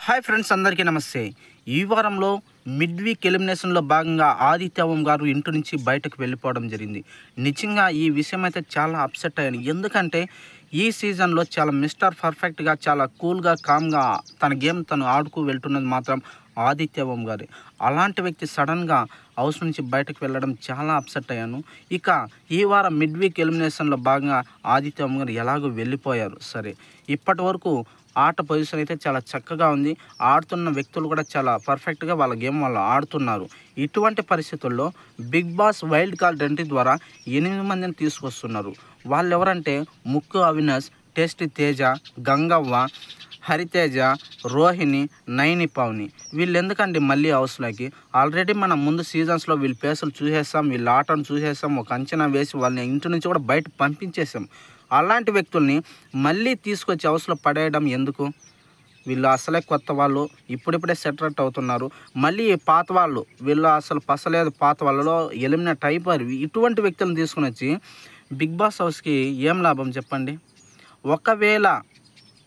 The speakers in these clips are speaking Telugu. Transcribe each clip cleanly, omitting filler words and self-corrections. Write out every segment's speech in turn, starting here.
హాయ్ ఫ్రెండ్స్, అందరికీ నమస్తే. ఈ వారంలో మిడ్ వీక్ ఎలిమినేషన్లో భాగంగా ఆదిత్య ఓం గారు ఇంటి నుంచి బయటకు వెళ్ళిపోవడం జరిగింది. నిజంగా ఈ విషయం అయితే చాలా అప్సెట్ అయ్యాను. ఎందుకంటే ఈ సీజన్లో చాలా మిస్టర్ పర్ఫెక్ట్గా, చాలా కూల్గా, కామ్గా తన గేమ్ తను ఆడుతూ వెళ్తున్నది మాత్రం ఆదిత్య ఓం గారి. అలాంటి వ్యక్తి సడన్గా హౌస్ నుంచి బయటకు వెళ్ళడం చాలా అప్సెట్ అయ్యాను. ఇక ఈ వారం మిడ్ వీక్ ఎలిమినేషన్లో భాగంగా ఆదిత్య ఓం గారు ఎలాగో వెళ్ళిపోయారు. సరే, ఇప్పటి వరకు ఆట పొజిషన్ అయితే చాలా చక్కగా ఉంది. ఆడుతున్న వ్యక్తులు కూడా చాలా పర్ఫెక్ట్గా వాళ్ళ గేమ్ వాళ్ళు ఆడుతున్నారు. ఇటువంటి పరిస్థితుల్లో Bigg Boss wild card entry ద్వారా 8 మందిని తీసుకొస్తున్నారు. వాళ్ళు ఎవరంటే ముక్కు అవినాష్, టేస్టీ తేజ, గంగవ్వ, హరితేజ, రోహిణి, నైని పవని. వీళ్ళు ఎందుకండి మళ్ళీ హౌస్లోకి? ఆల్రెడీ మనం ముందు సీజన్స్లో వీళ్ళ పేసులు చూసేసాం, వీళ్ళ ఆటను చూసేసాం, ఒక అంచనా వేసి వాళ్ళని ఇంటి నుంచి కూడా బయట పంపించేసాం. అలాంటి వ్యక్తుల్ని మళ్ళీ తీసుకొచ్చి హౌస్లో పడేయడం ఎందుకు? వీళ్ళు అసలే కొత్త వాళ్ళు, ఇప్పుడిప్పుడే సెటరేట్ అవుతున్నారు. మళ్ళీ పాత వాళ్ళు, వీళ్ళు అసలు పసలేదు, పాత వాళ్ళలో ఎలిమినేట్ అయిపోయారు. ఇటువంటి వ్యక్తులను తీసుకుని వచ్చి బిగ్ బాస్ హౌస్కి ఏం లాభం చెప్పండి? ఒకవేళ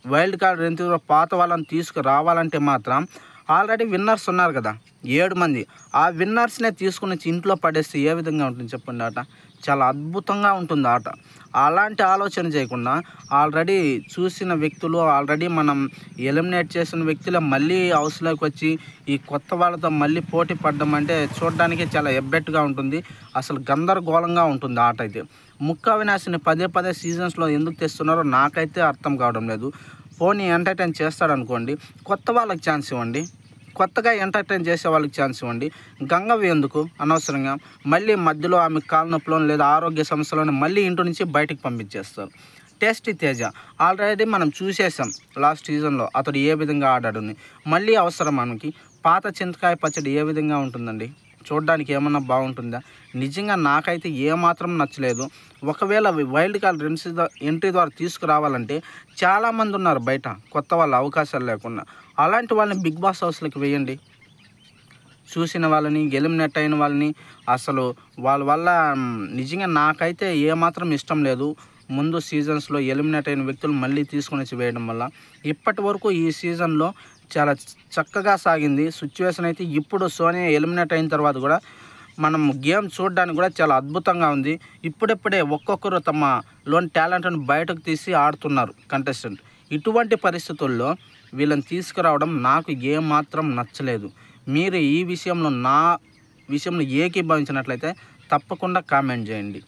వైల్డ్ కార్డ్ ఎంట్రీలో పాత వాళ్ళని తీసుకురావాలంటే మాత్రం ఆల్రెడీ విన్నర్స్ ఉన్నారు కదా 7 మంది. ఆ విన్నర్స్నే తీసుకుని వచ్చి ఇంట్లో పడేస్తే ఏ విధంగా ఉంటుంది చెప్పండి? ఆట చాలా అద్భుతంగా ఉంటుంది ఆట. అలాంటి ఆలోచన చేయకుండా ఆల్రెడీ చూసిన వ్యక్తులు, ఆల్రెడీ మనం ఎలిమినేట్ చేసిన వ్యక్తులే మళ్ళీ హౌస్లోకి వచ్చి ఈ కొత్త వాళ్ళతో మళ్ళీ పోటీ పడడం అంటే చూడడానికి చాలా ఎబ్బెట్టుగా ఉంటుంది. అసలు గందరగోళంగా ఉంటుంది ఆట అయితే. ముక్కు అవినాష్ని పదే పదే సీజన్స్లో ఎందుకు తెస్తున్నారో నాకైతే అర్థం కావడం లేదు. పోనీ ఎంటర్టైన్ చేస్తాడనుకోండి, కొత్త వాళ్ళకి ఛాన్స్ ఇవ్వండి, కొత్తగా ఎంటర్టైన్ చేసే వాళ్ళకి ఛాన్స్ ఇవ్వండి. గంగవ్వ ఎందుకు అనవసరంగా మళ్ళీ మధ్యలో ఆమె కాలు నొప్పులను లేదా ఆరోగ్య సమస్యలను మళ్ళీ ఇంటి నుంచి బయటికి పంపించేస్తారు. టేస్టీ తేజ ఆల్రెడీ మనం చూసేసాం లాస్ట్ సీజన్లో అతడు ఏ విధంగా ఆడాడని. మళ్ళీ అవసరం మనకి? పాత చింతకాయ పచ్చడి ఏ విధంగా ఉంటుందండి? చూడడానికి ఏమన్నా బాగుంటుందా? నిజంగా నాకైతే ఏమాత్రం నచ్చలేదు. ఒకవేళ వైల్డ్ కార్డ్ ఎంట్రీ ద్వారా తీసుకురావాలంటే చాలామంది ఉన్నారు బయట కొత్త వాళ్ళ అవకాశాలు లేకుండా. అలాంటి వాళ్ళని బిగ్ బాస్ హౌస్లోకి వేయండి. చూసిన వాళ్ళని, ఎలిమినేట్ అయిన వాళ్ళని, అసలు వాళ్ళ వల్ల నిజంగా నాకైతే ఏమాత్రం ఇష్టం లేదు. ముందు సీజన్స్లో ఎలిమినేట్ అయిన వ్యక్తులు మళ్ళీ తీసుకుని వచ్చి వేయడం వల్ల ఇప్పటి వరకు ఈ సీజన్లో చాలా చక్కగా సాగింది సిచ్యువేషన్ అయితే. ఇప్పుడు సోనియా ఎలిమినేట్ అయిన తర్వాత కూడా మనం గేమ్ చూడడానికి కూడా చాలా అద్భుతంగా ఉంది. ఇప్పుడెప్పుడే ఒక్కొక్కరు తమలోని టాలెంట్ను బయటకు తీసి ఆడుతున్నారు కంటెస్టెంట్. ఇటువంటి పరిస్థితుల్లో వీళ్ళని తీసుకురావడం నాకు ఏమాత్రం నచ్చలేదు. మీరు ఈ విషయంలో నా విషయంలో ఏకీభవించినట్లయితే తప్పకుండా కామెంట్ చేయండి.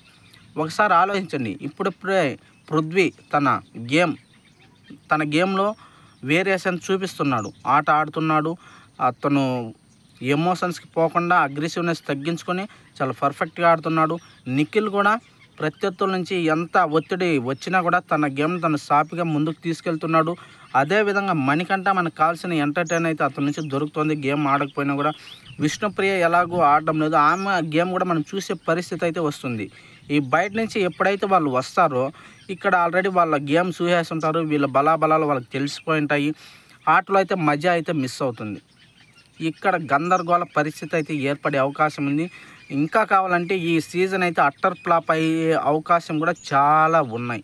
ఒకసారి ఆలోచించండి. ఇప్పుడెప్పుడే పృథ్వీ తన గేమ్లో వేరియేషన్ చూపిస్తున్నాడు, ఆట ఆడుతున్నాడు. అతను ఎమోషన్స్కి పోకుండా అగ్రెసివ్నెస్ తగ్గించుకొని చాలా పర్ఫెక్ట్గా ఆడుతున్నాడు. నిఖిల్ కూడా ప్రత్యర్థుల నుంచి ఎంత ఒత్తిడి వచ్చినా కూడా తన గేమ్ తను సాఫీగా ముందుకు తీసుకెళ్తున్నాడు. అదేవిధంగా మణికంఠ మనకు కావాల్సిన ఎంటర్టైన్ అయితే అతని నుంచి దొరుకుతుంది. గేమ్ ఆడకపోయినా కూడా విష్ణుప్రియ ఎలాగో ఆడడం లేదు, ఆమె గేమ్ కూడా మనం చూసే పరిస్థితి అయితే వస్తుంది. ఈ బయట నుంచి ఎప్పుడైతే వాళ్ళు వస్తారో ఇక్కడ ఆల్రెడీ వాళ్ళ గేమ్ చూసేస్తుంటారు. వీళ్ళ బలాబలాలు వాళ్ళకి తెలిసిపోయి ఉంటాయి. ఆటలో అయితే మజా అయితే మిస్ అవుతుంది. ఇక్కడ గందరగోళ పరిస్థితి అయితే ఏర్పడే అవకాశం ఉంది. ఇంకా కావాలంటే ఈ సీజన్ అయితే అట్టర్ ఫ్లాప్ అయ్యే అవకాశం కూడా చాలా ఉన్నాయి.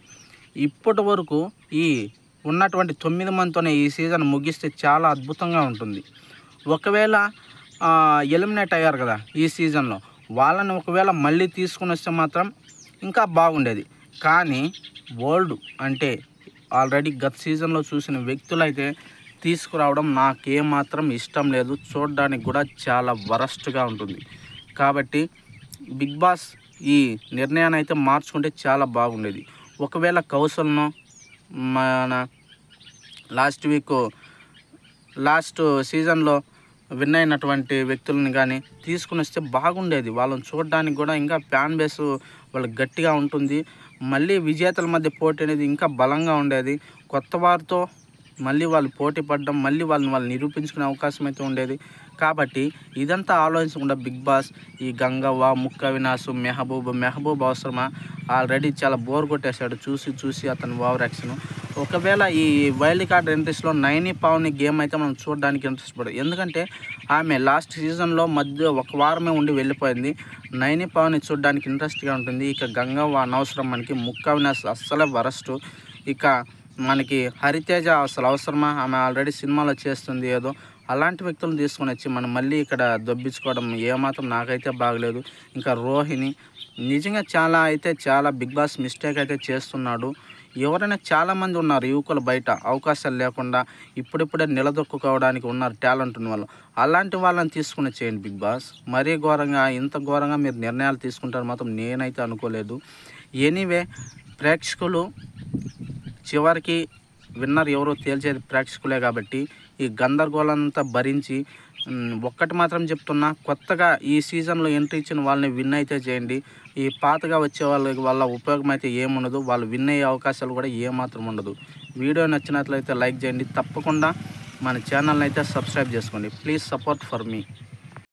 ఇప్పటి వరకు ఈ ఉన్నటువంటి 9 మందితోనే ఈ సీజన్ ముగిస్తే చాలా అద్భుతంగా ఉంటుంది. ఒకవేళ ఎలిమినేట్ అయ్యారు కదా ఈ సీజన్లో, వాళ్ళని ఒకవేళ మళ్ళీ తీసుకుని వస్తే మాత్రం ఇంకా బాగుండేది. కానీ ఓల్డ్ అంటే ఆల్రెడీ గత సీజన్లో చూసిన వ్యక్తులైతే తీసుకురావడం నాకేమాత్రం ఇష్టం లేదు. చూడడానికి కూడా చాలా వరస్ట్గా ఉంటుంది. కాబట్టి బిగ్ బాస్ ఈ నిర్ణయాన్ని అయితే మార్చుకుంటే చాలా బాగుండేది. ఒకవేళ కౌశల్ను మన లాస్ట్ సీజన్లో విన్ అయినటువంటి వ్యక్తులను కానీ తీసుకుని వస్తే బాగుండేది. వాళ్ళని చూడడానికి కూడా ఇంకా ఫ్యాన్ బేస్ వాళ్ళకి గట్టిగా ఉంటుంది. మళ్ళీ విజేతల మధ్య పోటీ అనేది ఇంకా బలంగా ఉండేది. కొత్త వారితో మళ్ళీ వాళ్ళు పోటీ పడడం, మళ్ళీ వాళ్ళు నిరూపించుకునే అవకాశం అయితే ఉండేది. కాబట్టి ఇదంతా ఆలోచించకుండా బిగ్ బాస్ ఈ గంగవ్వ, ముక్కు అవినాష్, మెహబూబ్ అవసరమా? ఆల్రెడీ చాలా బోర్ కొట్టేశాడు చూసి అతని ఓవర్ యాక్షన్. ఒకవేళ ఈ వైల్డ్ కార్డ్ ఎంట్రీస్లో నైని పవని గేమ్ అయితే మనం చూడడానికి ఇంట్రెస్ట్ పడదు. ఎందుకంటే ఆమె లాస్ట్ సీజన్లో మధ్య ఒక వారమే ఉండి వెళ్ళిపోయింది. నైని పవని చూడడానికి ఇంట్రెస్ట్గా ఉంటుంది. ఇక గంగవ్వ అనవసరం మనకి, ముక్కు అవినాష్ అస్సలే వరస్ట్. ఇక మనకి హరితేజ అసలు అవసరమా? ఆమె ఆల్రెడీ సినిమాలో చేస్తుంది ఏదో. అలాంటి వ్యక్తులను తీసుకొని వచ్చి మనం మళ్ళీ ఇక్కడ దొబ్బించుకోవడం ఏమాత్రం నాకైతే బాగలేదు. ఇంకా రోహిణి నిజంగా చాలా బిగ్ బాస్ మిస్టేక్ అయితే చేస్తున్నాడు. ఎవరైనా చాలామంది ఉన్నారు యువకులు బయట అవకాశాలు లేకుండా ఇప్పుడిప్పుడే నిలదొక్కుకోవడానికి ఉన్నారు టాలెంట్ ఉన్న వాళ్ళు. అలాంటి వాళ్ళని తీసుకుని చేయండి బిగ్ బాస్. మరీ ఘోరంగా ఇంత ఘోరంగా మీరు నిర్ణయాలు తీసుకుంటారు మాత్రం నేనైతే అనుకోలేదు. ఎనీవే ప్రేక్షకులు చివరికి విన్నర్ ఎవరో తేల్చేది ప్రేక్షకులే కాబట్టి ఈ గందరగోళంతా భరించి ఒక్కటి మాత్రం చెప్తున్నా, కొత్తగా ఈ సీజన్లో ఎంట్రీ ఇచ్చిన వాళ్ళని విన్ అయితే చేయండి. ఈ పాతగా వచ్చే వాళ్ళకి వల్ల ఉపయోగం అయితే ఏముండదు. వాళ్ళు విన్ అయ్యే అవకాశాలు కూడా ఏమాత్రం ఉండదు. వీడియో నచ్చినట్లయితే లైక్ చేయండి. తప్పకుండా మన ఛానల్ని అయితే సబ్స్క్రైబ్ చేసుకోండి. Please support for me.